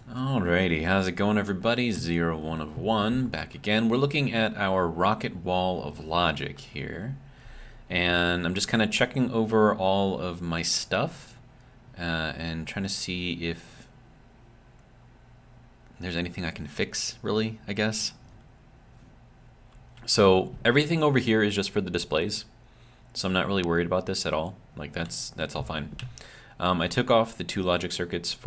Alrighty, how's it going everybody? 1 of 1, back again. We're looking at our rocket wall of logic here. And I'm just kind of checking over all of my stuff and trying to see if there's anything I can fix, really, I guess. So everything over here is just for the displays. So I'm not really worried about this at all. Like that's all fine. I took off the 2 logic circuits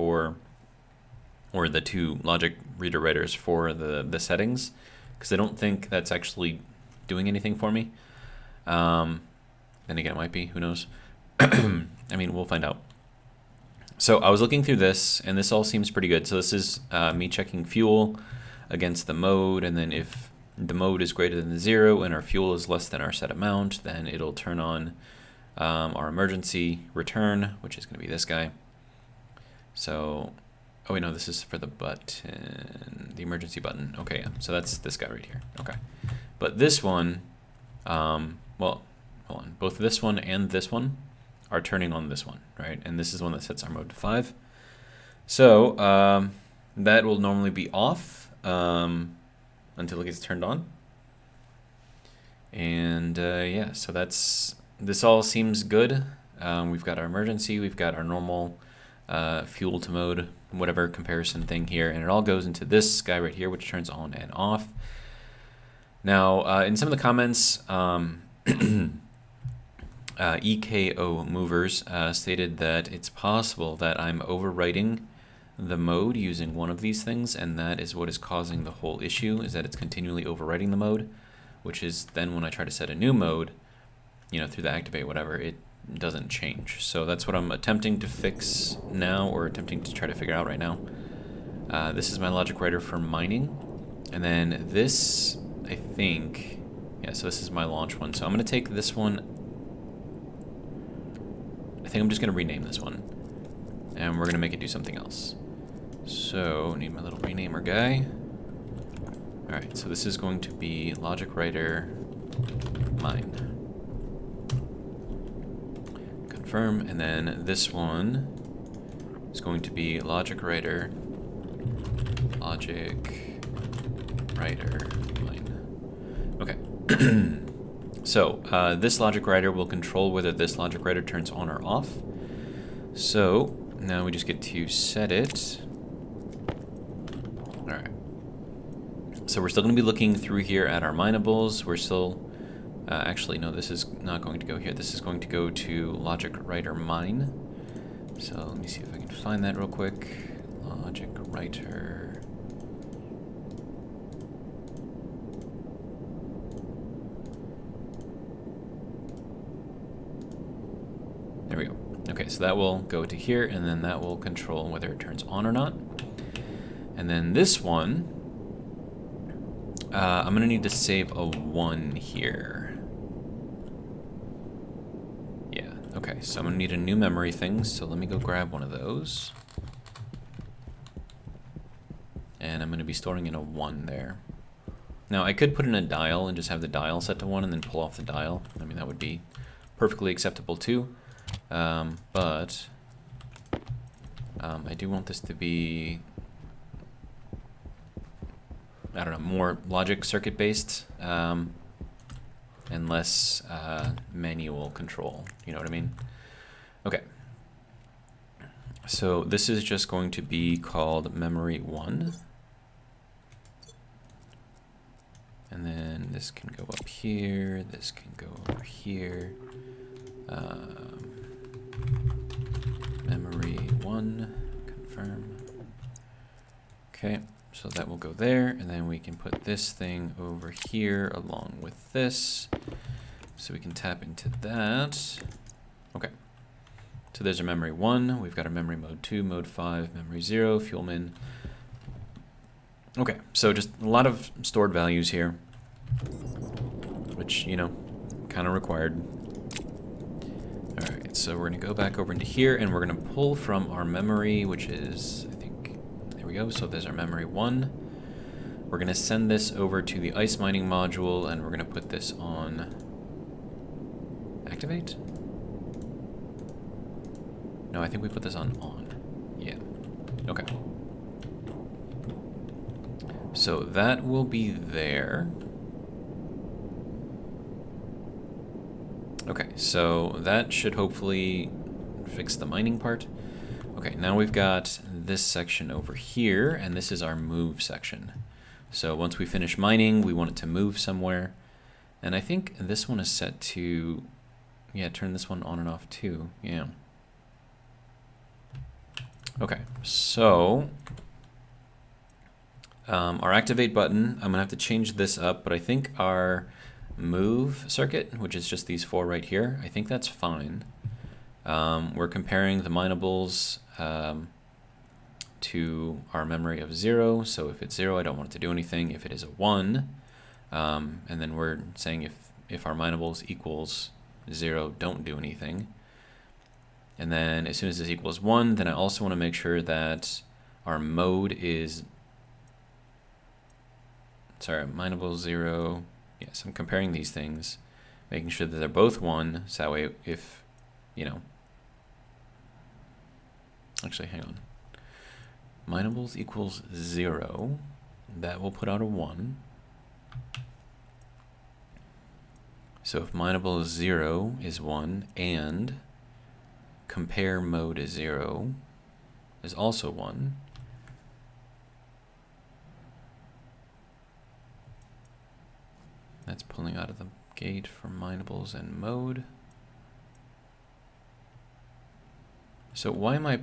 or the 2 logic reader writers for the settings, because I don't think that's actually doing anything for me. Then again, it might be, who knows? I mean, we'll find out. So I was looking through this, and this all seems pretty good. So this is me checking fuel against the mode, and then if the mode is greater than 0 and our fuel is less than our set amount, then it'll turn on our emergency return, which is going to be this guy. So, oh wait, no, this is for the button, the emergency button. Okay, yeah, so that's this guy right here. Okay, but this one, well, hold on, both this one and this one are turning on this one, right? And this is the one that sets our mode to 5. So that will normally be off until it gets turned on. And yeah, so this all seems good. We've got our emergency, we've got our normal fuel to mode, whatever comparison thing here, and it all goes into this guy right here, which turns on and off. Now, in some of the comments, EKO Movers stated that it's possible that I'm overwriting the mode using one of these things, and that is what is causing the whole issue, is that it's continually overwriting the mode, which is then when I try to set a new mode, you know, through the activate whatever, it doesn't change. So that's what I'm attempting to fix now, or attempting to try to figure out right now. This is my logic writer for mining, and then this, I think, yeah, so this is my launch one. So I'm going to take this one, I think I'm just going to rename this one, and we're going to make it do something else. So, need my little renamer guy. Alright, so this is going to be logic writer mine. Confirm, and then this one is going to be logic writer mine. Okay. So this logic writer will control whether this logic writer turns on or off. So now we just get to set it. All right. So we're still going to be looking through here at our minables. We're still actually, no, this is not going to go here. This is going to go to logic writer mine. So let me see if I can find that real quick. Logic writer. There we go. Okay, so that will go to here, and then that will control whether it turns on or not. And then this one, I'm going to need to save a 1 here. Yeah, okay, so I'm going to need a new memory thing, so let me go grab one of those. And I'm going to be storing in a 1 there. Now, I could put in a dial and just have the dial set to 1 and then pull off the dial. I mean, that would be perfectly acceptable too. But I do want this to be, I don't know, more logic circuit based and less manual control, you know what I mean? Okay. So this is just going to be called memory 1. And then this can go up here, this can go over here. Memory 1, confirm. Okay, so that will go there, and then we can put this thing over here along with this, so we can tap into that. Okay, so there's our memory 1, we've got our memory mode 2, mode 5, memory 0, fuel min. Okay, so just a lot of stored values here, which, you know, kind of required. Alright, so we're going to go back over into here, and we're going to pull from our memory, which is, I think, there we go, so there's our memory 1. We're going to send this over to the ice mining module, and we're going to put this on activate? No, I think we put this on. Yeah. Okay. So that will be there. Okay, so that should hopefully fix the mining part. Okay, now we've got this section over here, and this is our move section. So once we finish mining, we want it to move somewhere. And I think this one is set to, yeah, turn this one on and off too, yeah. Okay, so our activate button, I'm gonna have to change this up, but I think our move circuit, which is just these 4 right here, I think that's fine. We're comparing the minables to our memory of 0, so if it's 0, I don't want it to do anything. If it is a 1, and then we're saying if our minables equals 0, don't do anything. And then as soon as this equals 1, then I also want to make sure that our mode is, sorry, minables 0. Yes, I'm comparing these things, making sure that they're both 1, so that way if, you know, actually, hang on. Minables equals 0, that will put out a 1. So if minables 0 is 1 and compare mode is 0 is also 1, that's pulling out of the gate for minables and mode. So why am I,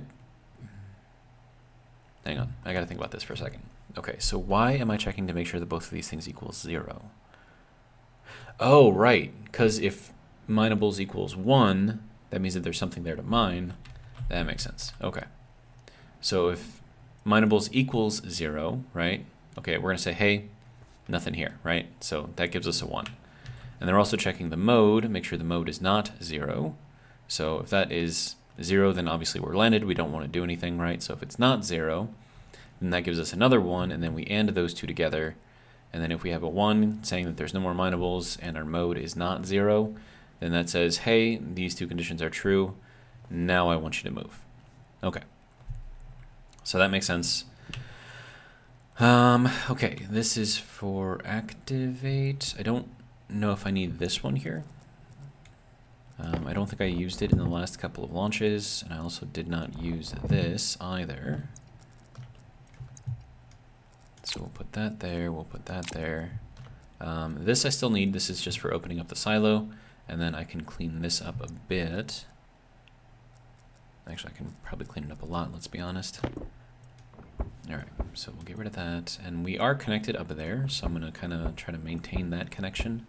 hang on, I gotta think about this for a second. Okay, so why am I checking to make sure that both of these things equals 0? Oh, right, because if minables equals 1, that means that there's something there to mine. That makes sense. Okay. So if minables equals 0, right? Okay, we're gonna say, hey, nothing here, right? So that gives us a 1. And they're also checking the mode, make sure the mode is not 0. So if that is 0, then obviously we're landed. We don't want to do anything, right? So if it's not 0, then that gives us another 1, and then we AND those two together. And then if we have a 1 saying that there's no more minables and our mode is not 0, then that says, hey, these two conditions are true. Now I want you to move. Okay. So that makes sense. Okay, this is for activate. I don't know if I need this one here. I don't think I used it in the last couple of launches, and I also did not use this either. So we'll put that there, we'll put that there. This I still need. This is just for opening up the silo, and then I can clean this up a bit. Actually, I can probably clean it up a lot, let's be honest. Alright, so we'll get rid of that. And we are connected up there, so I'm going to kind of try to maintain that connection.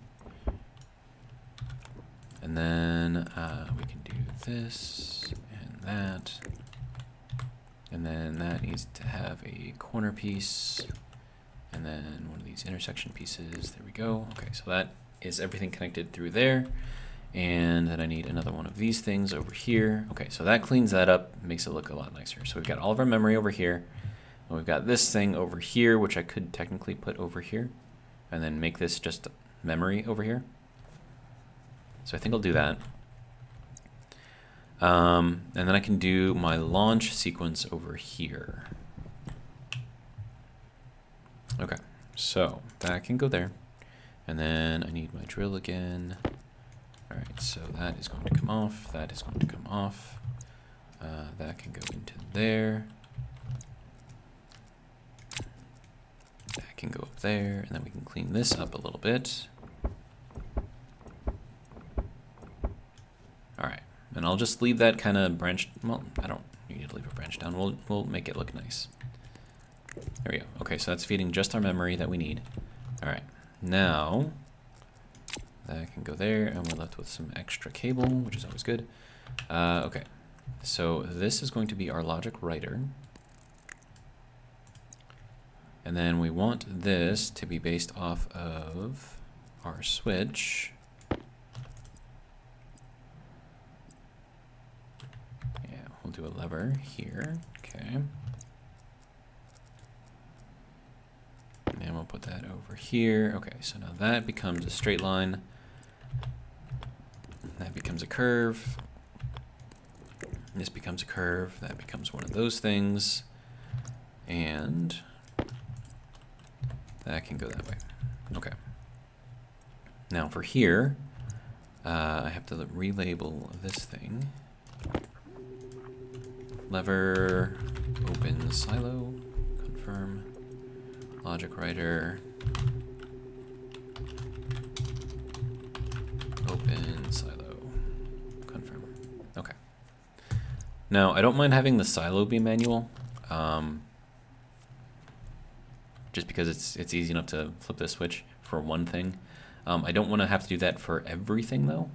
And then we can do this and that. And then that needs to have a corner piece. And then one of these intersection pieces. There we go. Okay, so that is everything connected through there. And then I need another one of these things over here. Okay, so that cleans that up, makes it look a lot nicer. So we've got all of our memory over here. And we've got this thing over here, which I could technically put over here. And then make this just memory over here. So I think I'll do that. And then I can do my launch sequence over here. Okay, so that can go there. And then I need my drill again. All right, so that is going to come off. That is going to come off. That can go into there. That can go up there. And then we can clean this up a little bit. All right, and I'll just leave that kind of branched. Well, I don't need to leave a branch down. We'll make it look nice. There we go. Okay, so that's feeding just our memory that we need. All right, now that can go there, and we're left with some extra cable, which is always good. Okay, so this is going to be our logic writer. And then we want this to be based off of our switch. Yeah, we'll do a lever here. Okay. And we'll put that over here. Okay, so now that becomes a straight line. That becomes a curve. This becomes a curve. That becomes one of those things. And That can go that way. Okay. Now for here, I have to relabel this thing. Lever, open silo, confirm, logic writer, open silo, confirm. Okay. Now I don't mind having the silo be manual, just because it's easy enough to flip this switch for one thing. I don't want to have to do that for everything though.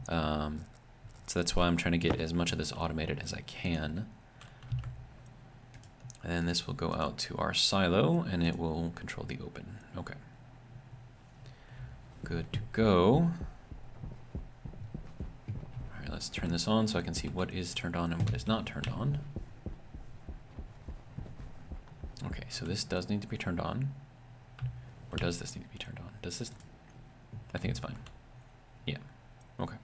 So that's why I'm trying to get as much of this automated as I can. And then this will go out to our silo and it will control the open. Okay. Good to go. All right, let's turn this on so I can see what is turned on and what is not turned on. Okay, so this does need to be turned on. Or does this need to be turned on? Does this? I think it's fine. Yeah, okay.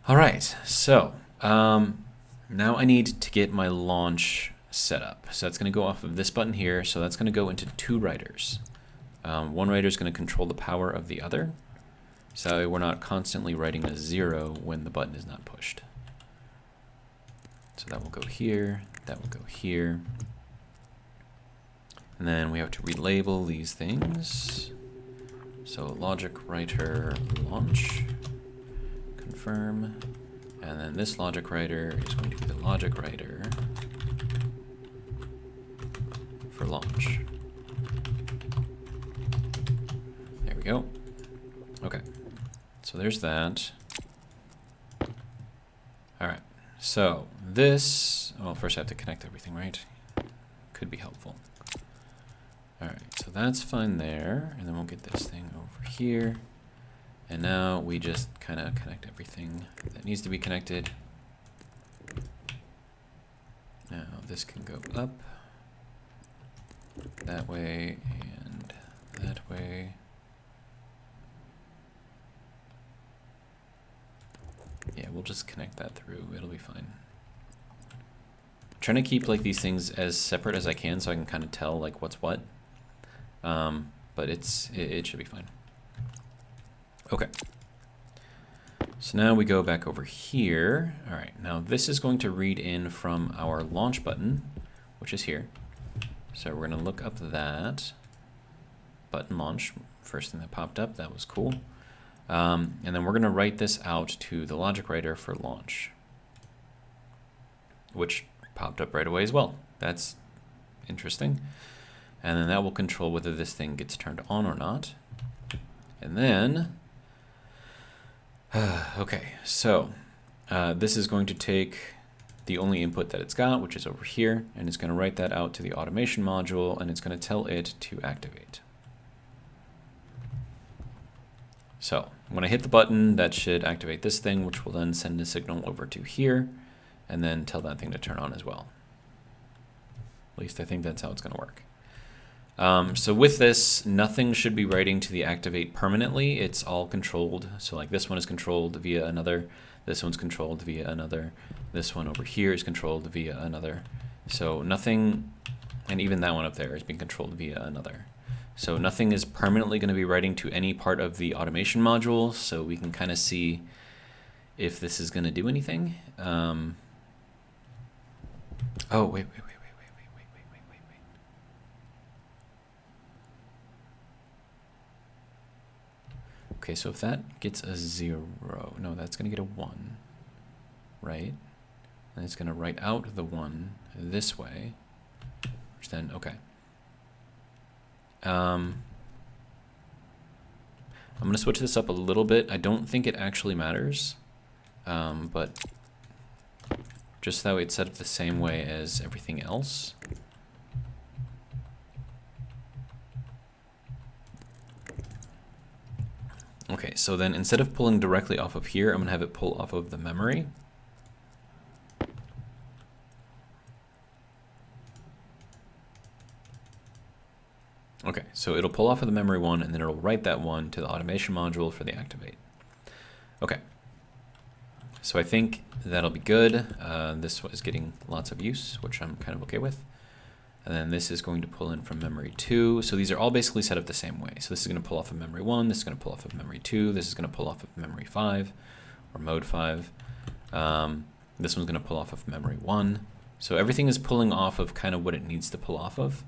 All right, so now I need to get my launch set up. So that's going to go off of this button here. So that's going to go into two writers. One writer is going to control the power of the other. So we're not constantly writing a 0 when the button is not pushed. So that will go here. That will go here. And then we have to relabel these things. So logic writer launch. Confirm, and then this logic writer is going to be the logic writer for launch. There we go. Okay, so there's that. All right, so this, well, first I have to connect everything, right? Could be helpful. All right, so that's fine there, and then we'll get this thing over here. And now we just kind of connect everything that needs to be connected. Now this can go up that way and that way. Yeah, we'll just connect that through. It'll be fine. I'm trying to keep like these things as separate as I can so I can kind of tell like what's what. But it should be fine. Okay, so now we go back over here. All right, now this is going to read in from our launch button, which is here. So we're gonna look up that button launch, first thing that popped up, that was cool. And then we're gonna write this out to the logic writer for launch, which popped up right away as well. That's interesting. And then that will control whether this thing gets turned on or not. And then, okay, so this is going to take the only input that it's got, which is over here, and it's going to write that out to the automation module, and it's going to tell it to activate. So when I hit the button, that should activate this thing, which will then send a signal over to here, and then tell that thing to turn on as well. At least I think that's how it's going to work. So with this, nothing should be writing to the activate permanently. It's all controlled. So like this one is controlled via another. This one's controlled via another. This one over here is controlled via another. So nothing, and even that one up there is being controlled via another. So nothing is permanently going to be writing to any part of the automation module. So we can kind of see if this is going to do anything. Oh, wait. Okay, so if that gets a 0, no, that's going to get a 1, right? And it's going to write out the 1 this way, which then, okay. I'm going to switch this up a little bit. I don't think it actually matters, but just that way it's set up the same way as everything else. Okay, so then instead of pulling directly off of here, I'm going to have it pull off of the memory. Okay, so it'll pull off of the memory one, and then it'll write that one to the automation module for the activate. Okay, so I think that'll be good. This is getting lots of use, which I'm kind of okay with. And then this is going to pull in from memory 2. So these are all basically set up the same way. So this is going to pull off of memory 1. This is going to pull off of memory 2. This is going to pull off of memory 5 or mode 5. This one's going to pull off of memory 1. So everything is pulling off of kind of what it needs to pull off of.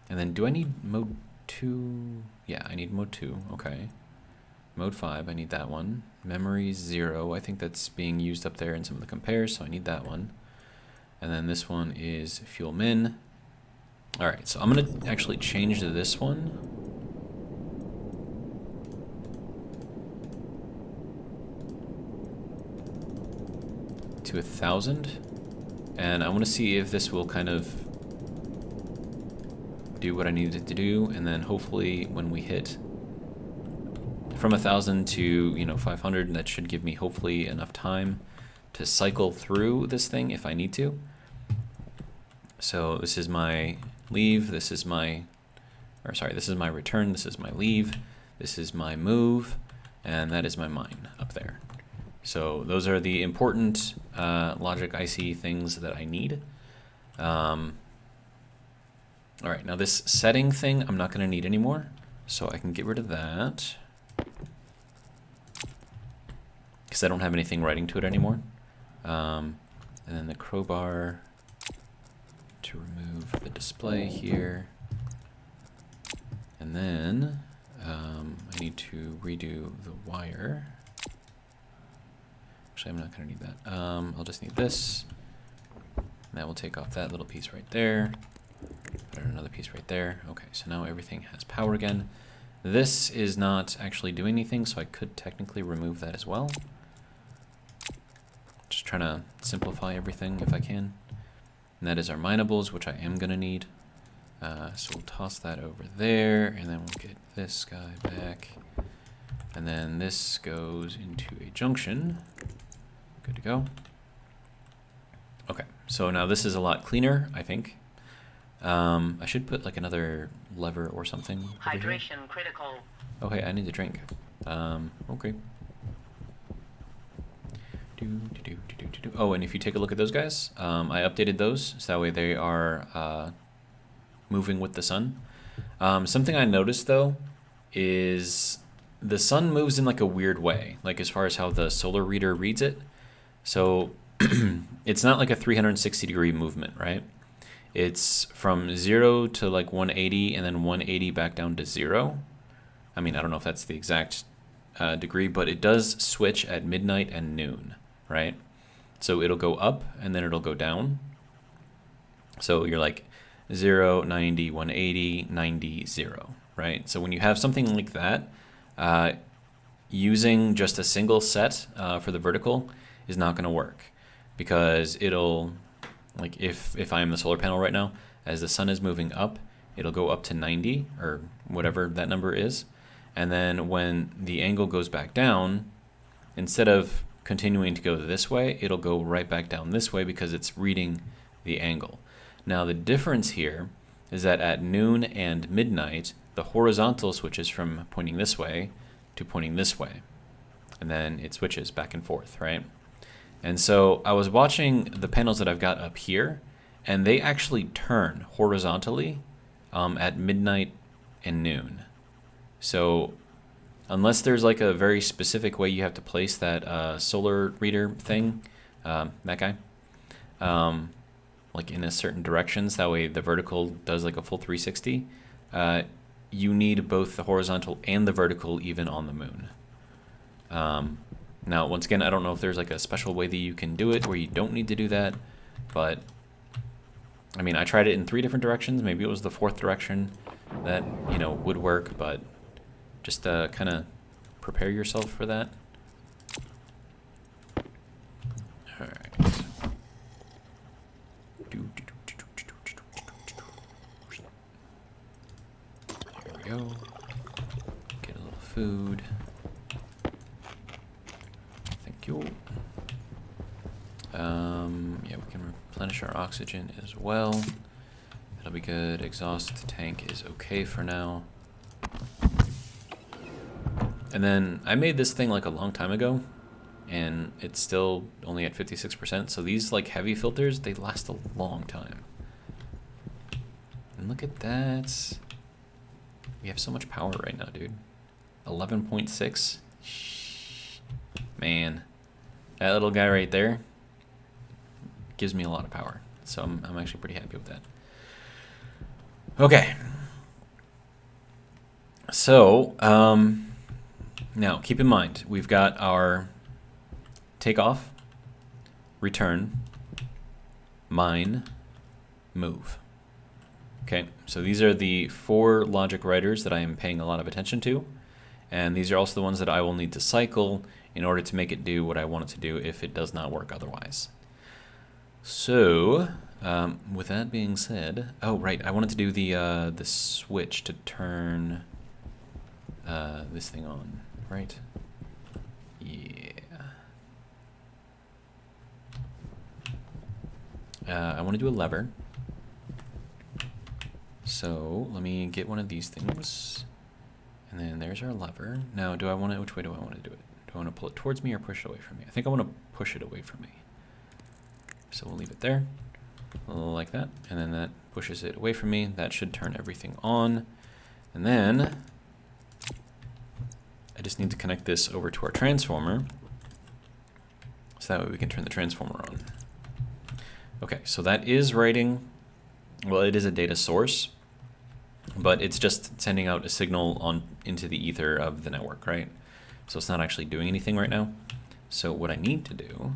And then do I need mode 2? Yeah, I need mode 2. Okay. Mode 5, I need that one. Memory 0, I think that's being used up there in some of the compares, so I need that one. And then this one is fuel min. All right, so I'm going to actually change to this one. To 1,000. And I want to see if this will kind of do what I need it to do. And then hopefully when we hit from 1,000 to 500, that should give me hopefully enough time to cycle through this thing if I need to. So this is my leave, this is my return, this is my leave, this is my move, and that is my mine up there. So those are the important logic IC things that I need. All right, now this setting thing I'm not going to need anymore, so I can get rid of that because I don't have anything writing to it anymore. And then the crowbar to remove the display here. And then I need to redo the wire. Actually, I'm not going to need that. I'll just need this. And that will take off that little piece right there. Put another piece right there. Okay, so now everything has power again. This is not actually doing anything, so I could technically remove that as well. Just trying to simplify everything if I can. And that is our minables, which I am going to need. So we'll toss that over there, and then we'll get this guy back. And then this goes into a junction. Good to go. Okay, so now this is a lot cleaner, I think. I should put like another lever or something. Hydration critical. Okay, I need to drink. Okay. Oh, and if you take a look at those guys, I updated those so that way they are moving with the sun. Something I noticed though is the sun moves in like a weird way, like as far as how the solar reader reads it. So it's not like a 360-degree movement, right? It's from 0 to like 180 and then 180 back down to 0. I mean, I don't know if that's the exact degree, but it does switch at midnight and noon, right? So it'll go up and then it'll go down. So you're like 0, 90, 180, 90, 0, right? So when you have something like that, using just a single set for the vertical is not going to work, because it'll, like if I am the solar panel right now, as the sun is moving up, it'll go up to 90 or whatever that number is. And then when the angle goes back down, instead of continuing to go this way, it'll go right back down this way because it's reading the angle. Now the difference here is that at noon and midnight, the horizontal switches from pointing this way to pointing this way. And then it switches back and forth, right? And so I was watching the panels that I've got up here, and they actually turn horizontally at midnight and noon. So unless there's like a very specific way you have to place that solar reader thing, that guy, like in a certain directions, that way the vertical does like a full 360, you need both the horizontal and the vertical even on the moon. Now, once again, I don't know if there's like a special way that you can do it where you don't need to do that, but I mean, I tried it in 3 different directions. Maybe it was the 4th direction that, would work, but just kind of prepare yourself for that. All right. Here we go. Get a little food. Thank you. Yeah, we can replenish our oxygen as well. That'll be good. Exhaust tank is okay for now. And then I made this thing like a long time ago, and it's still only at 56%. So these like heavy filters, they last a long time. And look at that. We have so much power right now, dude. 11.6. Man, that little guy right there gives me a lot of power. So I'm actually pretty happy with that. Okay. So, now keep in mind, we've got our takeoff, return, mine, move. Okay, so these are the 4 logic writers that I am paying a lot of attention to, and these are also the ones that I will need to cycle in order to make it do what I want it to do if it does not work otherwise. So, with that being said, oh right, I wanted to do the switch to turn this thing on, right? Yeah. I want to do a lever. So let me get one of these things, and then there's our lever. Now, do I want to? Which way do I want to do it? Do I want to pull it towards me or push it away from me? I think I want to push it away from me. So we'll leave it there, like that, and then that pushes it away from me. That should turn everything on, and then I just need to connect this over to our transformer, so that way we can turn the transformer on. Okay, so that is writing. Well, it is a data source, but it's just sending out a signal on into the ether of the network, right? So it's not actually doing anything right now. So what I need to do,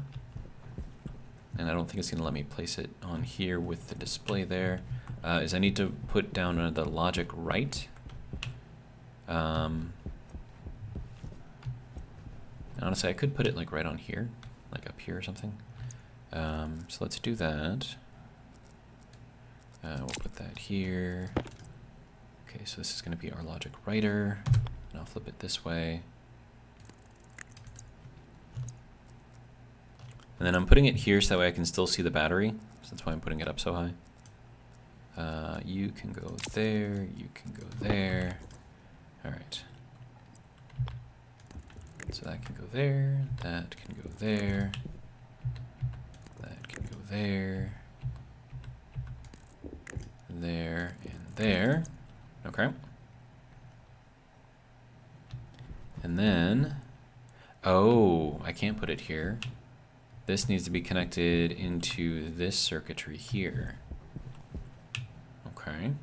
and I don't think it's going to let me place it on here with the display there, is I need to put down the logic write. Honestly, I could put it like right on here, like up here or something. So let's do that. We'll put that here. Okay, so this is going to be our logic writer, and I'll flip it this way. And then I'm putting it here so that way I can still see the battery. So that's why I'm putting it up so high. You can go there, you can go there. All right. So that can go there, that can go there, that can go there, there, and there. Okay. And then, oh, I can't put it here. This needs to be connected into this circuitry here. Okay.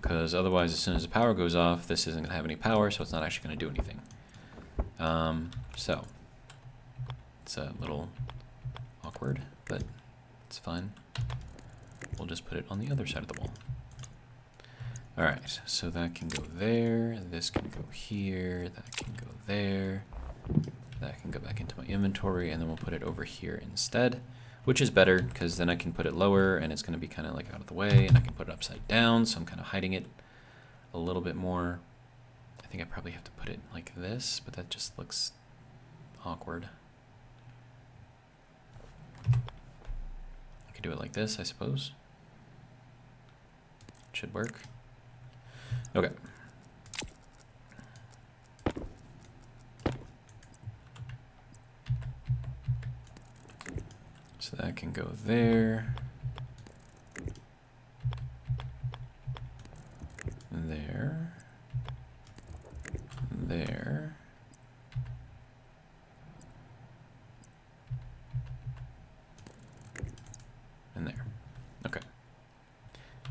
Because otherwise, as soon as the power goes off, this isn't going to have any power, so it's not actually going to do anything. So, it's a little awkward, but it's fine. We'll just put it on the other side of the wall. Alright, so that can go there, this can go here, that can go there, that can go back into my inventory, and then we'll put it over here instead, which is better, because then I can put it lower, and it's going to be kind of like out of the way, and I can put it upside down, so I'm kind of hiding it a little bit more. I think I probably have to put it like this, but that just looks awkward. I could do it like this, I suppose. Should work. Okay. So that can go there. There. There. And there. Okay.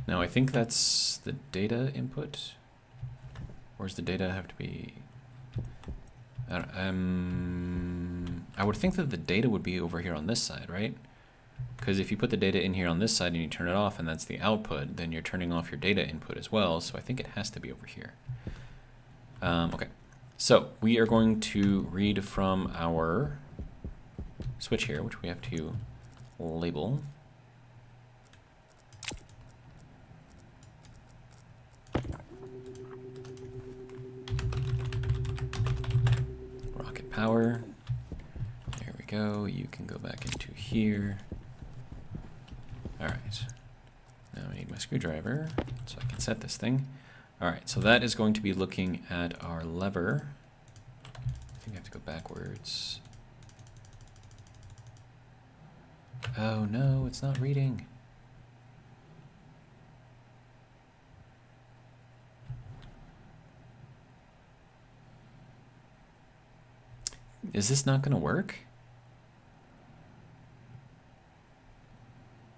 Now I think that's the data input. Or does the data have to be... I would think that the data would be over here on this side, right? Because if you put the data in here on this side and you turn it off and that's the output, then you're turning off your data input as well. So I think it has to be over here. Okay, so we are going to read from our switch here, which we have to label. Rocket power. There we go. You can go back into here. All right. Now I need my screwdriver so I can set this thing. All right, so that is going to be looking at our lever. I think I have to go backwards. Oh no, it's not reading. Is this not gonna work?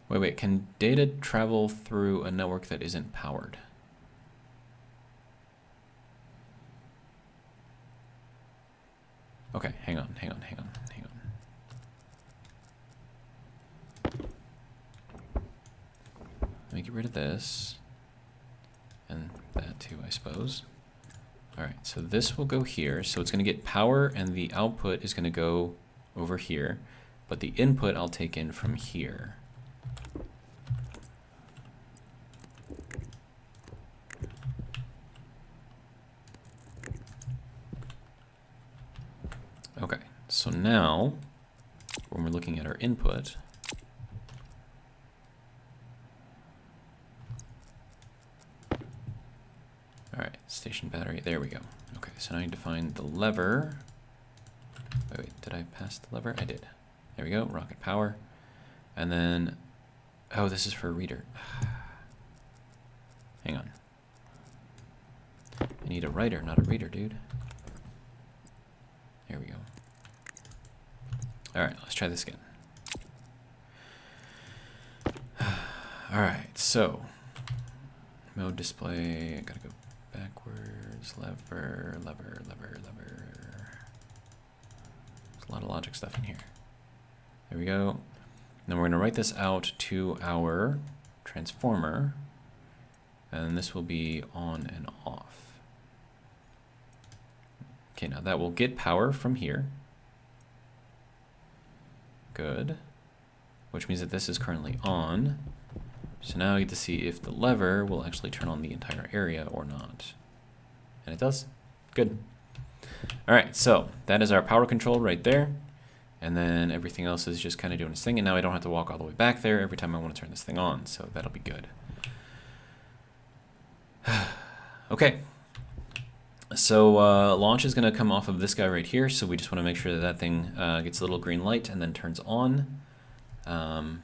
Wait, can data travel through a network that isn't powered? Okay, hang on. Let me get rid of this. And that too, I suppose. Alright, so this will go here. So it's going to get power, and the output is going to go over here. But the input I'll take in from here. Okay, so now, when we're looking at our input, alright, station battery, there we go. Okay, so now I need to find the lever. Wait, did I pass the lever? I did. There we go, rocket power. And then, oh, this is for a reader. Hang on. I need a writer, not a reader, dude. There we go. Alright, let's try this again. Alright, so mode display, I gotta go backwards, lever. There's a lot of logic stuff in here. There we go. Then we're gonna write this out to our transformer, and this will be on and off. Okay, now that will get power from here. Good. Which means that this is currently on. So now I get to see if the lever will actually turn on the entire area or not. And it does. Good. Alright, so that is our power control right there. And then everything else is just kind of doing its thing. And now I don't have to walk all the way back there every time I want to turn this thing on. So that'll be good. Okay. So launch is going to come off of this guy right here, so we just want to make sure that that thing gets a little green light and then turns on. And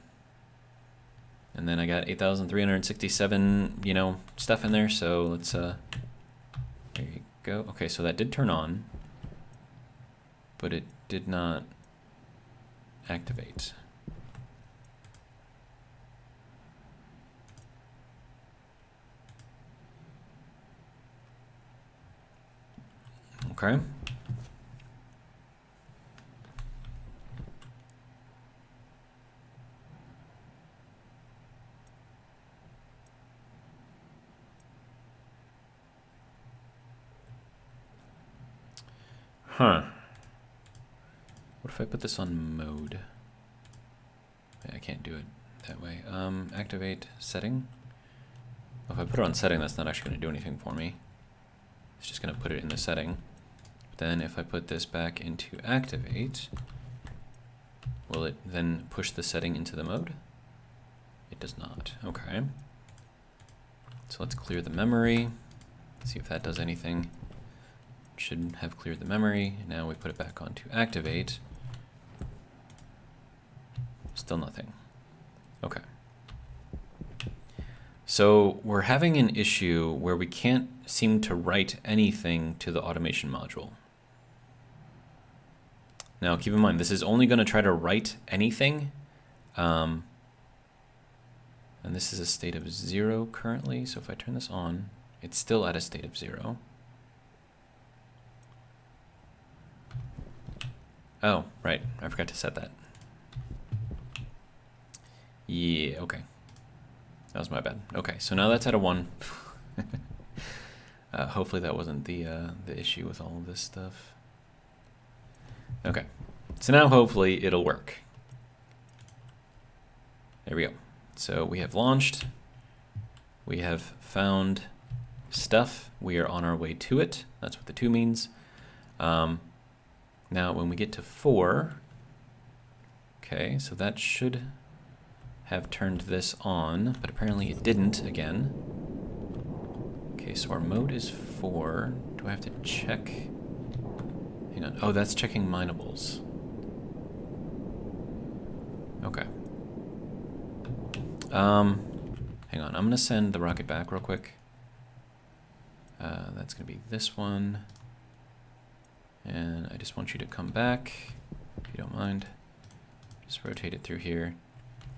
then I got 8,367, stuff in there, so let's, there you go. Okay, so that did turn on, but it did not activate. Okay. Huh. What if I put this on mode? I can't do it that way. Activate setting. If I put it on setting, that's not actually going to do anything for me. It's just going to put it in the setting. Then if I put this back into activate, will it then push the setting into the mode? It does not. Okay. So let's clear the memory. See if that does anything. Should have cleared the memory. Now we put it back on to activate. Still nothing. Okay. So we're having an issue where we can't seem to write anything to the automation module. Now keep in mind, this is only going to try to write anything. And this is a state of 0 currently. So if I turn this on, it's still at a state of 0. Oh, right. I forgot to set that. Yeah, okay. That was my bad. Okay, so now that's at a 1. Hopefully that wasn't the issue with all of this stuff. Okay, so now hopefully it'll work. There we go. So we have launched. We have found stuff. We are on our way to it. That's what the 2 means. Now when we get to 4, okay, so that should have turned this on, but apparently it didn't again. Okay, so our mode is 4. Do I have to check? Hang on. Oh, that's checking minables. Okay. Hang on. I'm gonna send the rocket back real quick. That's gonna be this one. And I just want you to come back, if you don't mind. Just rotate it through here,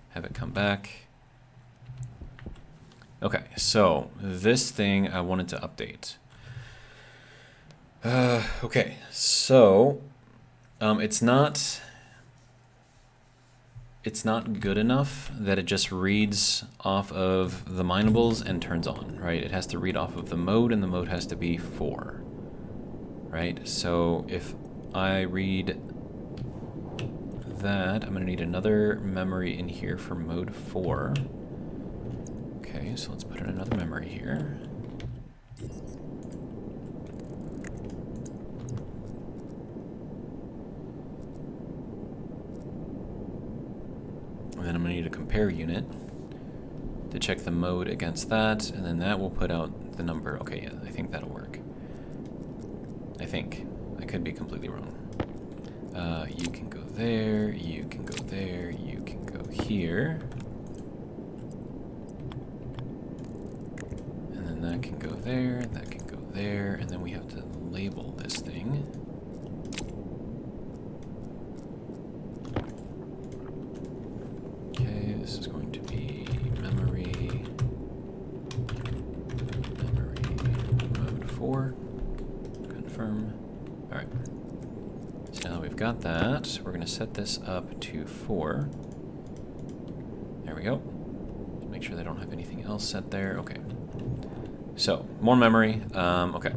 have it come back. Okay, so this thing I wanted to update. Okay, so it's not good enough that it just reads off of the minables and turns on, right? It has to read off of the mode, and the mode has to be 4, right? So if I read that, I'm going to need another memory in here for mode 4. Okay, so let's put in another memory here. And then I'm going to need a compare unit to check the mode against that, and then that will put out the number. Okay, yeah, I think that'll work. I think. I could be completely wrong. You can go there, you can go there, you can go here. And then that can go there, that can go there, and then we have to label this thing. Okay, this is going to be memory mode 4. Confirm. All right. So now we've got that. We're going to set this up to 4. There we go. Make sure they don't have anything else set there. Okay. So, more memory. Okay.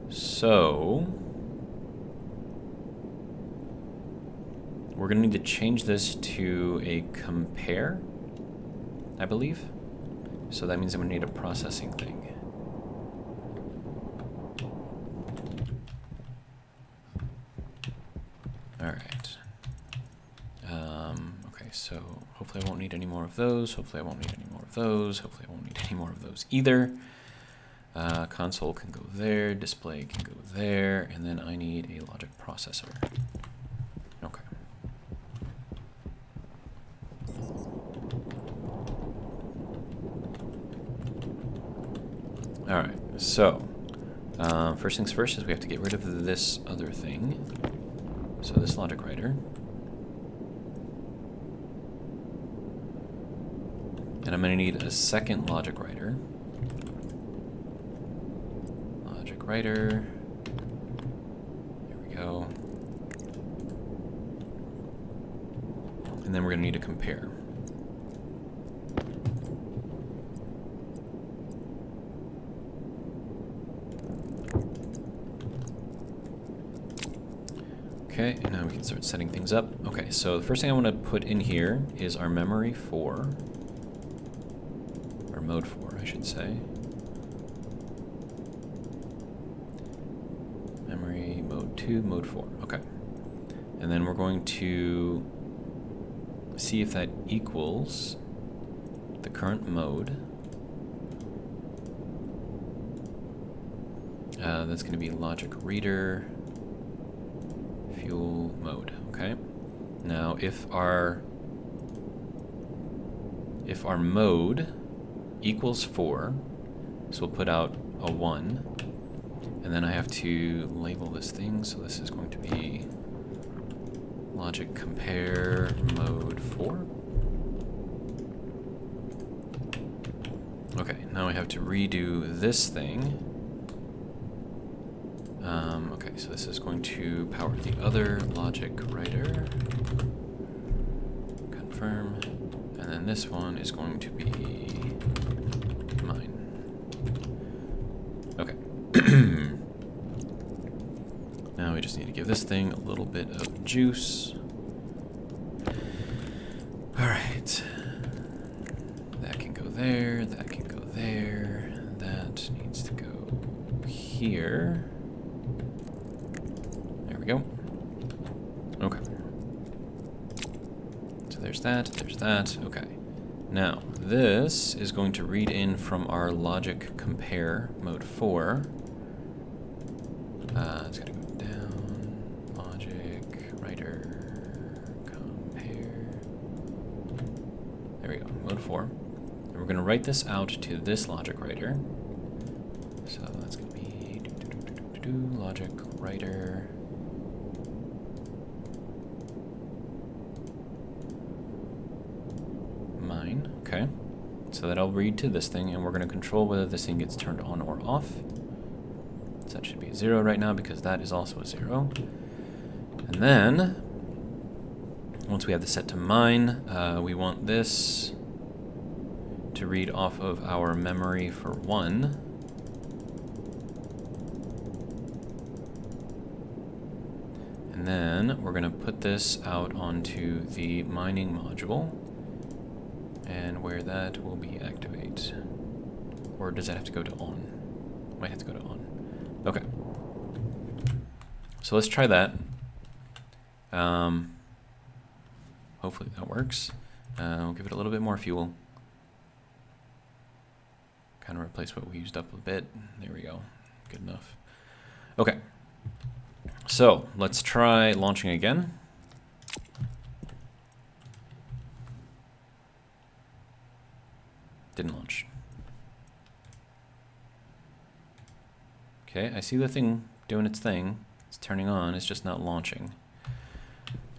So, we're going to need to change this to a compare, I believe. So that means I'm going to need a processing thing. Alright. Okay, so hopefully I won't need any more of those. Hopefully I won't need any more of those. Hopefully I won't need any more of those either. Console can go there. Display can go there. And then I need a logic processor. Okay. Alright, so first things first is we have to get rid of this other thing. So this logic writer. And I'm going to need a second logic writer. Logic writer. Here we go. And then we're going to need a compare. Okay, and now we can start setting things up. Okay, so the first thing I want to put in here is our memory 4. Or mode 4, I should say. Memory, mode 2, mode 4. Okay. And then we're going to see if that equals the current mode. That's going to be logic reader. Fuel mode, okay. Now if our mode equals 4, so we'll put out a 1, and then I have to label this thing, so this is going to be logic compare mode 4. Okay, now I have to redo this thing. Okay, so this is going to power the other logic writer. Confirm. And then this one is going to be mine. Okay. Now we just need to give this thing a little bit of juice. Alright. That can go there, that can go there. That needs to go here. Go. Okay. So there's that. Okay. Now, this is going to read in from our logic compare mode 4. It's going to go down, logic, writer, compare. There we go, mode 4. And we're going to write this out to this logic writer. So that's going to be logic writer. Mine, okay. So that'll read to this thing, and we're going to control whether this thing gets turned on or off. So that should be a 0 right now because that is also a 0. And then, once we have this set to mine, we want this to read off of our memory for 1. And then we're going to put this out onto the mining module, and where that will be activate. Or does that have to go to on? Might have to go to on. Okay. So let's try that. Hopefully that works. We'll give it a little bit more fuel. Kind of replace what we used up a bit. There we go. Good enough. Okay. So let's try launching again. Didn't launch. Okay, I see the thing doing its thing. It's turning on, it's just not launching.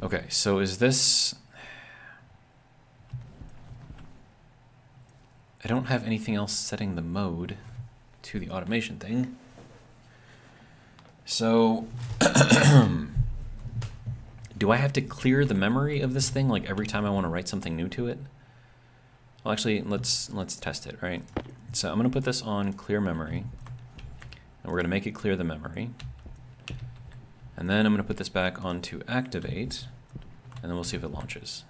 Okay, so is this... I don't have anything else setting the mode to the automation thing. So, do I have to clear the memory of this thing like every time I want to write something new to it? Well, actually, let's test it, right? So I'm going to put this on clear memory, and we're going to make it clear the memory. And then I'm going to put this back onto activate, and then we'll see if it launches.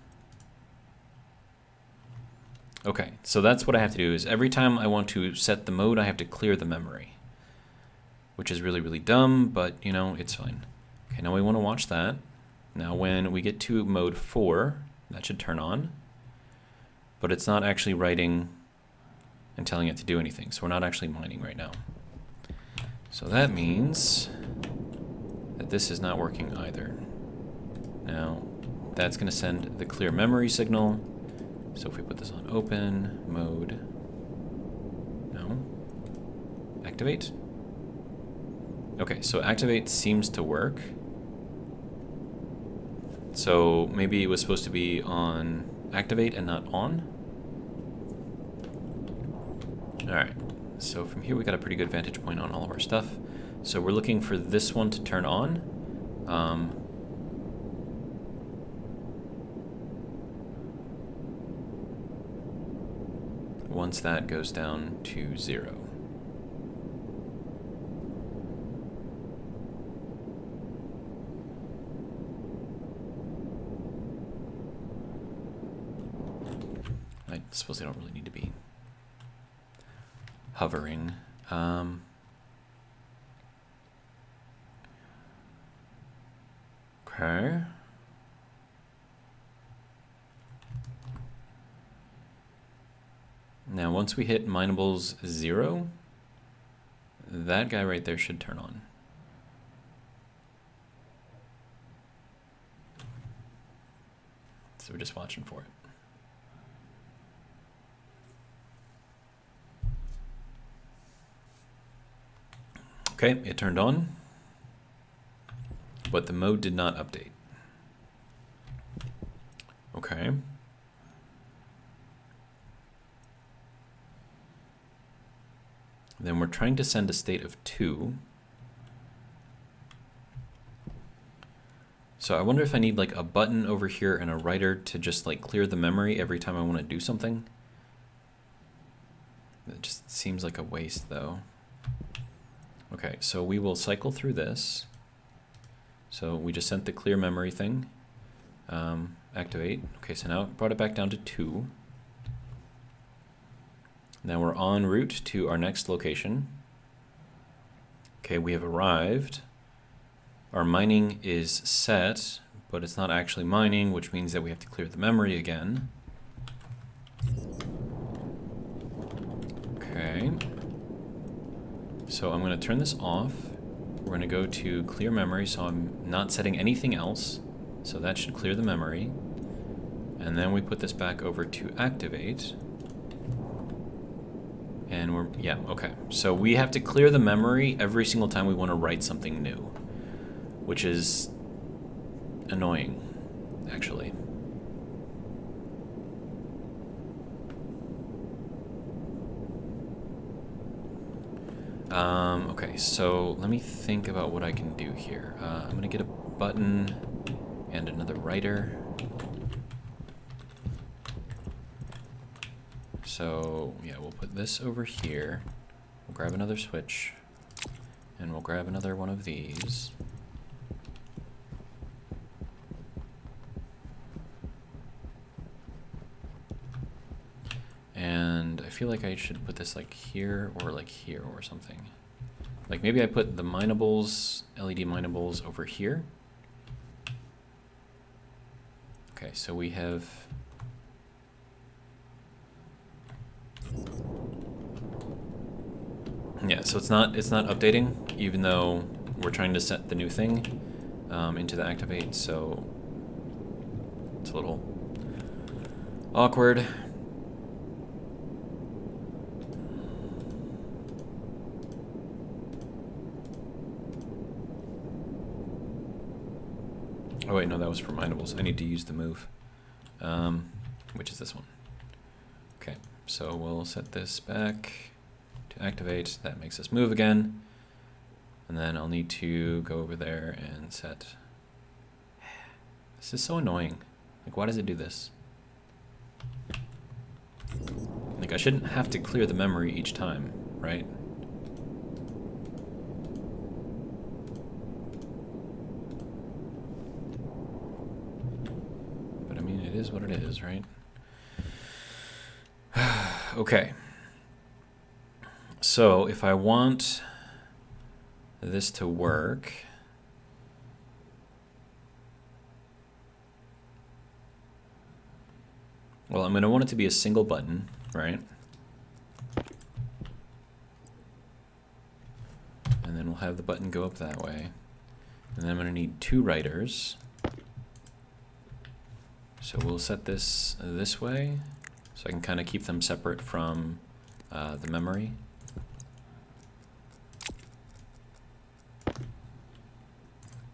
Okay, so that's what I have to do, is every time I want to set the mode, I have to clear the memory. Which is really, really dumb, but, you know, it's fine. Okay, now we want to watch that. Now when we get to mode 4, that should turn on. But it's not actually writing and telling it to do anything, so we're not actually mining right now. So that means that this is not working either. Now, that's going to send the clear memory signal. So if we put this on open, mode, no, activate. Okay, so activate seems to work. So maybe it was supposed to be on activate and not on. All right, so from here we got a pretty good vantage point on all of our stuff. So we're looking for this one to turn on. Once that goes down to 0. I suppose they don't really need to be hovering. Okay. Now, once we hit minables 0, that guy right there should turn on. So we're just watching for it. Okay, it turned on, but the mode did not update. Okay. Then we're trying to send a state of 2. So I wonder if I need like a button over here and a writer to just like clear the memory every time I want to do something. It just seems like a waste though. Okay, so we will cycle through this. So we just sent the clear memory thing. Activate. Okay, so now it brought it back down to 2. Now we're en route to our next location. Okay, we have arrived. Our mining is set, but it's not actually mining, which means that we have to clear the memory again. Okay. So I'm going to turn this off. We're going to go to clear memory, so I'm not setting anything else. So that should clear the memory. And then we put this back over to activate. And we're, yeah, okay. So we have to clear the memory every single time we want to write something new, which is annoying, actually. Okay, so let me think about what I can do here. I'm gonna get a button and another writer. So, yeah, we'll put this over here. We'll grab another switch, and we'll grab another one of these. And I feel like I should put this like here or something. Like maybe I put the minables, LED minables over here. Okay, so we have... Yeah, so it's not updating, even though we're trying to set the new thing into the activate, so it's a little awkward. Oh wait, no, that was for minables. I need to use the move, which is this one. Okay, so we'll set this back to activate. That makes us move again. And then I'll need to go over there and set... This is so annoying. Like, why does it do this? Like, I shouldn't have to clear the memory each time, right? But I mean, it is what it is, right? Okay. So, if I want this to work... Well, I'm going to want it to be a single button, right? And then we'll have the button go up that way. And then I'm going to need two writers. So we'll set this this way, so I can kind of keep them separate from the memory.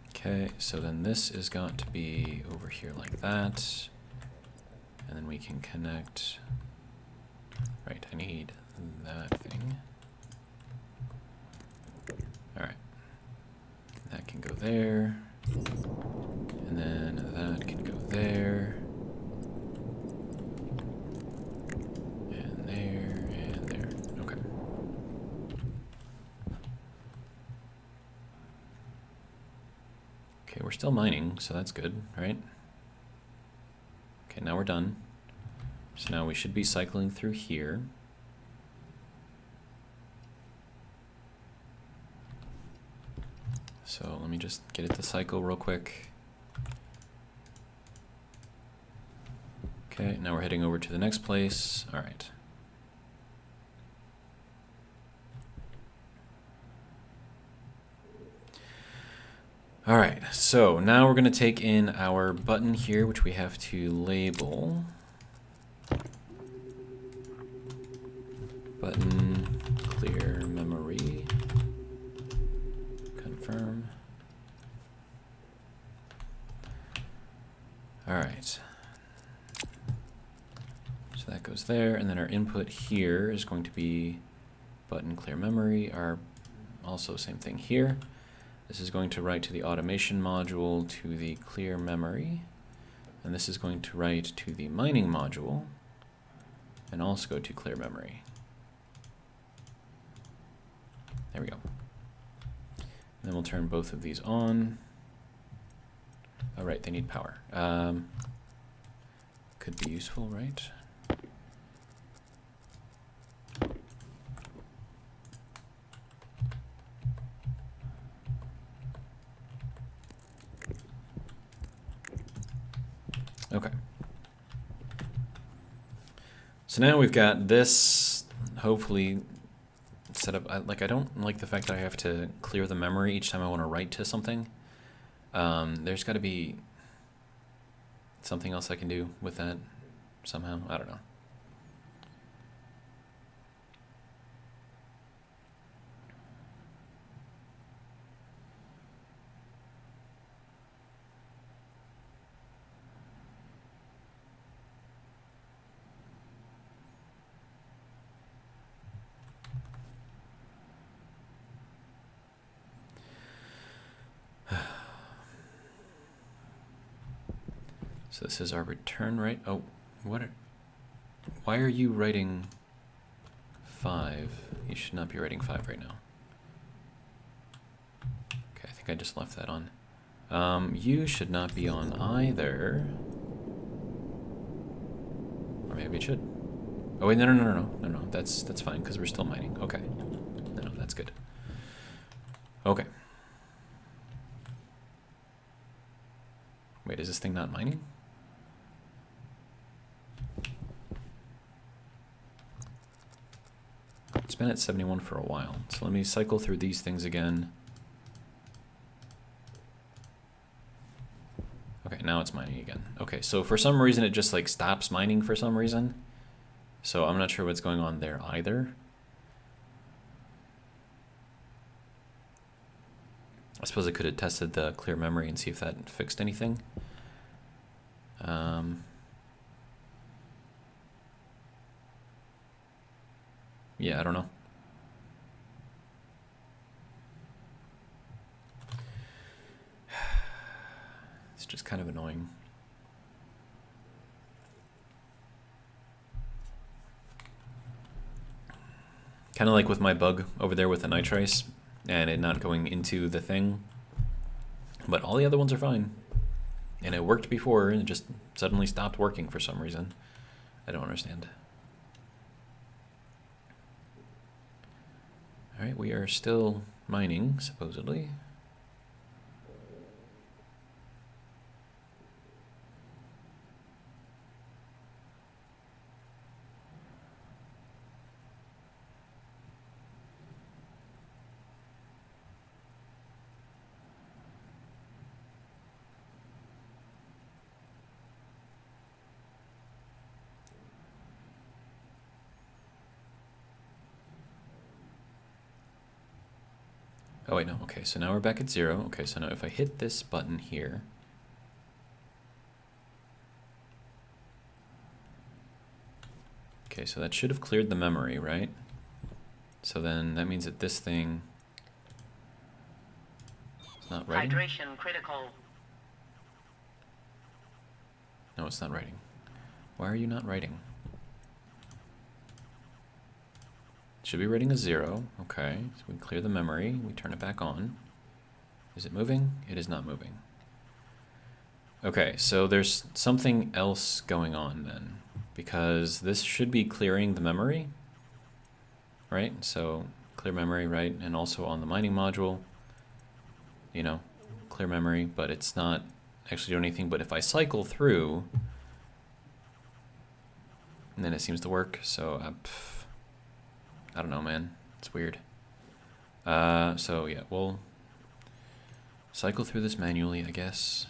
Okay, so then this is got to be over here like that. And then we can connect, right, I need that thing. All right, that can go there, and then that can go there, and there, and there, okay. Okay, we're still mining, so that's good, right? Okay, now we're done. So now we should be cycling through here. So let me just get it to cycle real quick. Okay, now we're heading over to the next place. All right. All right, so now we're going to take in our button here, which we have to label. Button, clear memory, confirm. All right. So that goes there, and then our input here is going to be button, clear memory, our also same thing here. This is going to write to the automation module to the clear memory, and this is going to write to the mining module and also go to clear memory. There we go. And then we'll turn both of these on. Oh, right, they need power. Could be useful, right? Okay. So now we've got this hopefully set up. I don't like the fact that I have to clear the memory each time I want to write to something. There's got to be something else I can do with that somehow. I don't know. So this is our return, right? Oh, why are you writing 5? You should not be writing 5 right now. Okay, I think I just left that on. You should not be on either. Or maybe it should. Oh wait, no. That's fine because we're still mining. Okay. No, that's good. Okay. Wait, is this thing not mining? It's been at 71 for a while. So let me cycle through these things again. Okay, now it's mining again. Okay, so for some reason it just like stops mining for some reason. So I'm not sure what's going on there either. I suppose I could have tested the clear memory and see if that fixed anything. Yeah, I don't know. It's just kind of annoying. Kind of like with my bug over there with the nitrice and it not going into the thing. But all the other ones are fine. And it worked before and it just suddenly stopped working for some reason. I don't understand. Alright, we are still mining, supposedly. Oh wait, no, okay, so now we're back at 0. Okay, so now if I hit this button here, okay, so that should have cleared the memory, right? So then that means that this thing is not writing. Hydration critical. No, it's not writing. Why are you not writing? Should be writing a 0. Okay, so we clear the memory. We turn it back on. Is it moving? It is not moving. Okay, so there's something else going on then, because this should be clearing the memory, right? So clear memory, right? And also on the mining module, you know, clear memory, but it's not actually doing anything. But if I cycle through, and then it seems to work. So I don't know, man. It's weird. So yeah, we'll cycle through this manually, I guess.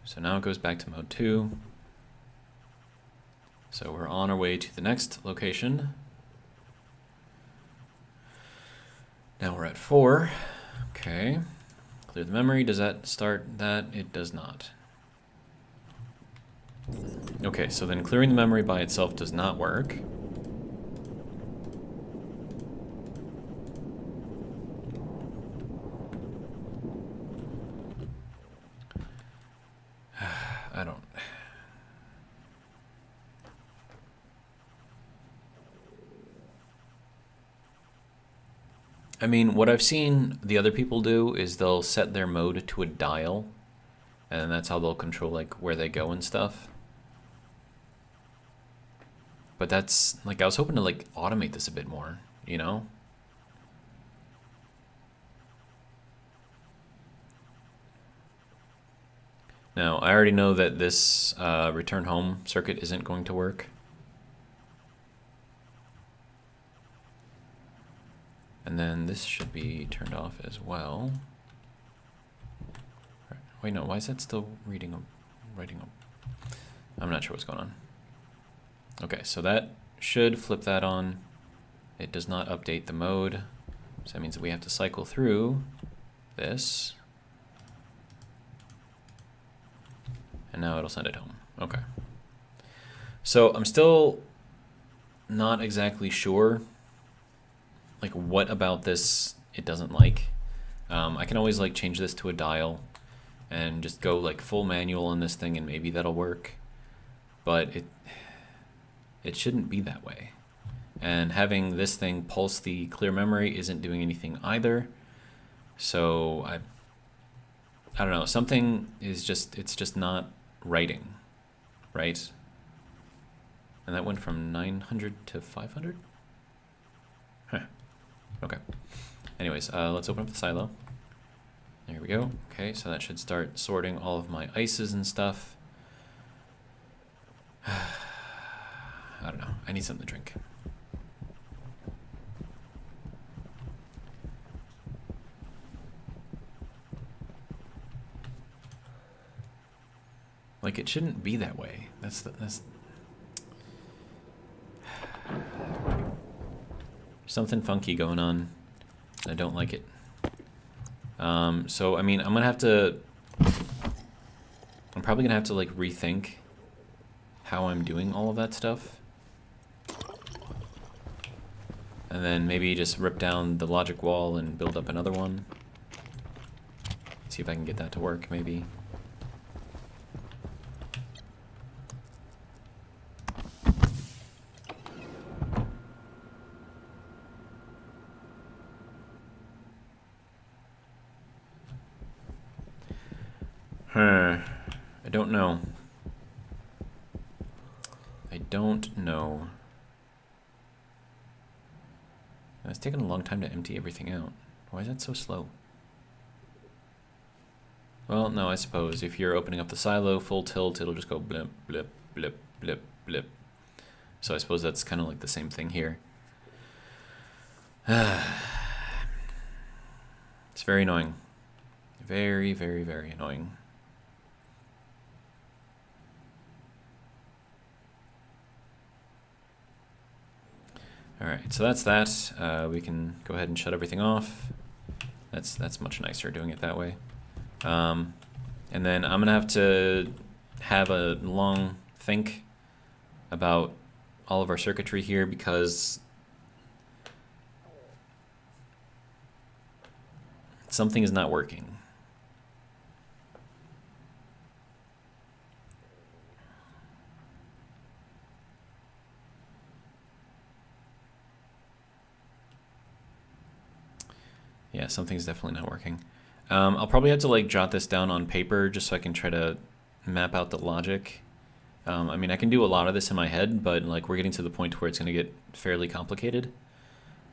So now it goes back to mode 2. So we're on our way to the next location. Now we're at 4. Okay. Clear the memory. Does that start that? It does not. Okay, so then clearing the memory by itself does not work. I mean, what I've seen the other people do is they'll set their mode to a dial, and that's how they'll control like where they go and stuff. But that's like, I was hoping to like automate this a bit more, you know? Now, I already know that this return home circuit isn't going to work. And then this should be turned off as well. Wait, no, why is that still writing I'm not sure what's going on. Okay, so that should flip that on. It does not update the mode. So that means that we have to cycle through this. And now it'll send it home. Okay. So I'm still not exactly sure like what about this it doesn't like. I can always like change this to a dial and just go like full manual on this thing, and maybe that'll work. But it shouldn't be that way. And having this thing pulse the clear memory isn't doing anything either. So I don't know, something is it's just not writing, right? And that went from 900 to 500? Huh. Okay. Anyways, let's open up the silo. There we go. Okay, so that should start sorting all of my ices and stuff. I don't know. I need something to drink. Like, it shouldn't be that way. That's something funky going on. I don't like it. So, I mean, I'm probably gonna have to, like, rethink how I'm doing all of that stuff. And then maybe just rip down the logic wall and build up another one. See if I can get that to work, maybe. I don't know. I don't know. It's taking a long time to empty everything out. Why is that so slow? Well, no, I suppose if you're opening up the silo full tilt, it'll just go blip, blip, blip, blip, blip. So I suppose that's kind of like the same thing here. It's very annoying. Very, very, very annoying. Alright, so that's that. We can go ahead and shut everything off. That's much nicer doing it that way. And then I'm gonna have a long think about all of our circuitry here, because something is not working. Yeah, something's definitely not working. I'll probably have to like jot this down on paper just so I can try to map out the logic. I mean, I can do a lot of this in my head, but like we're getting to the point where it's going to get fairly complicated.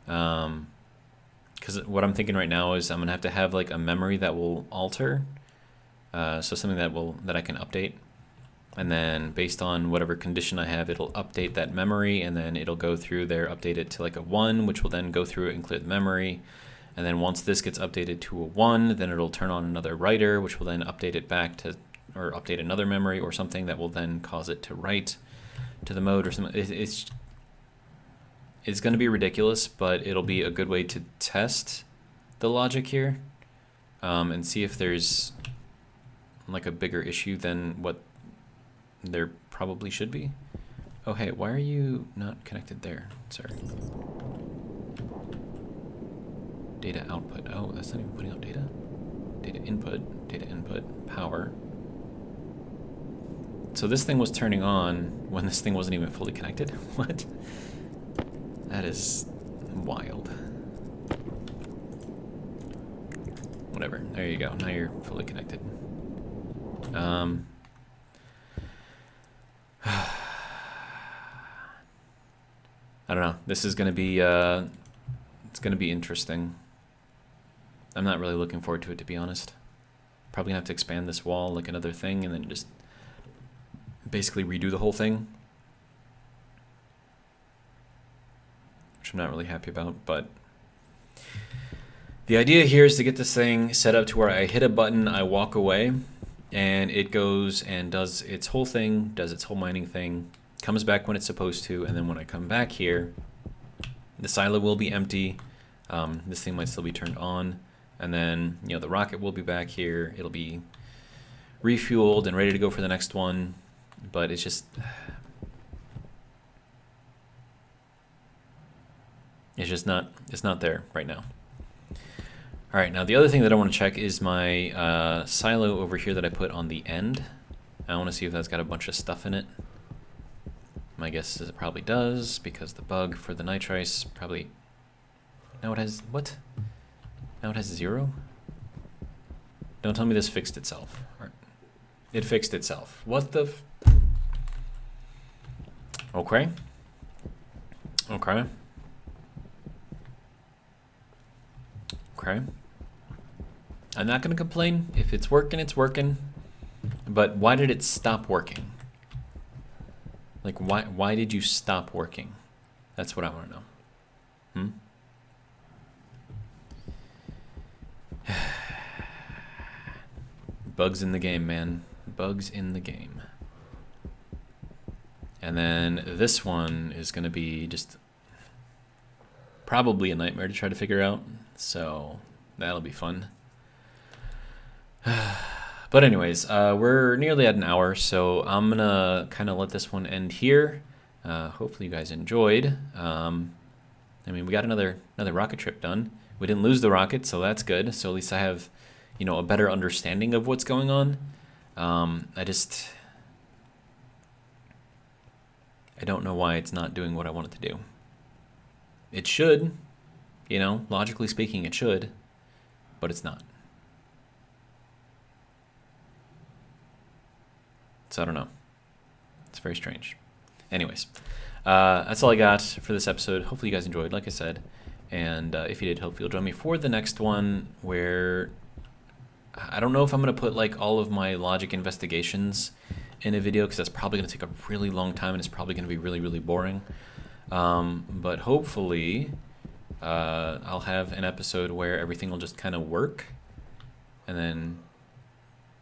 Because what I'm thinking right now is I'm going to have like a memory that will alter. So something that I can update. And then based on whatever condition I have, it'll update that memory, and then it'll go through there, update it to like a 1, which will then go through it and clear the memory. And then once this gets updated to a 1, then it'll turn on another writer, which will then update it back to, or update another memory or something that will then cause it to write to the mode or something. It's going to be ridiculous, but it'll be a good way to test the logic here, and see if there's like a bigger issue than what there probably should be. Oh, hey, why are you not connected there, sir? Data output. Oh, that's not even putting out data. Data input, power. So this thing was turning on when this thing wasn't even fully connected? What? That is wild. Whatever, there you go. Now you're fully connected. I don't know. This is gonna be it's gonna be interesting. I'm not really looking forward to it, to be honest. Probably gonna have to expand this wall like another thing and then just basically redo the whole thing, which I'm not really happy about, but the idea here is to get this thing set up to where I hit a button, I walk away, and it goes and does its whole thing, does its whole mining thing, comes back when it's supposed to, and then when I come back here, the silo will be empty. This thing might still be turned on, and then the rocket will be back here. It'll be refueled and ready to go for the next one, but it's just it's not there right now. All right, now the other thing that I want to check is my silo over here that I put on the end. I want to see if that's got a bunch of stuff in it. My guess is it probably does, because the bug for the nitrice probably... Now it has... What? Now it has 0? Don't tell me this fixed itself. Right. It fixed itself. What the... Okay. Okay. Okay. I'm not going to complain. If it's working, it's working. But why did it stop working? Like, why did you stop working? That's what I want to know. Bugs in the game, man. Bugs in the game. And then this one is going to be just probably a nightmare to try to figure out. So that'll be fun. But anyways, we're nearly at an hour, so I'm going to kind of let this one end here. Hopefully you guys enjoyed. I mean, we got another rocket trip done. We didn't lose the rocket, so that's good. So at least I have, you know, a better understanding of what's going on. I don't know why it's not doing what I want it to do. It should, you know, logically speaking, it should, but it's not. So I don't know. It's very strange. Anyways, that's all I got for this episode. Hopefully you guys enjoyed, like I said. And if you did, hopefully you'll join me for the next one, where I don't know if I'm going to put like all of my logic investigations in a video, because that's probably going to take a really long time and it's probably going to be really, really boring. But hopefully I'll have an episode where everything will just kind of work, and then,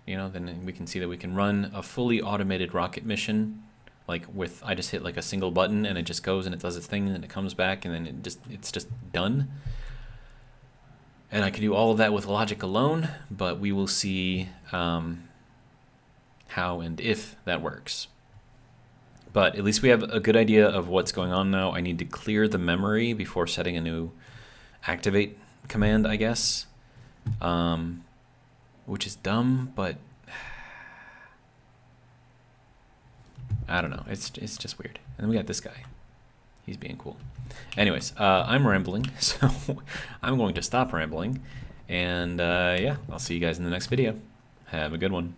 you know, then we can see that we can run a fully automated rocket mission, like with, I just hit like a single button and it just goes and it does its thing and then it comes back and then it's just done. And I can do all of that with logic alone, but we will see how and if that works. But at least we have a good idea of what's going on now. I need to clear the memory before setting a new activate command, I guess. Which is dumb, but I don't know. It's just weird. And then we got this guy. He's being cool. Anyways, I'm rambling, so I'm going to stop rambling. And yeah, I'll see you guys in the next video. Have a good one.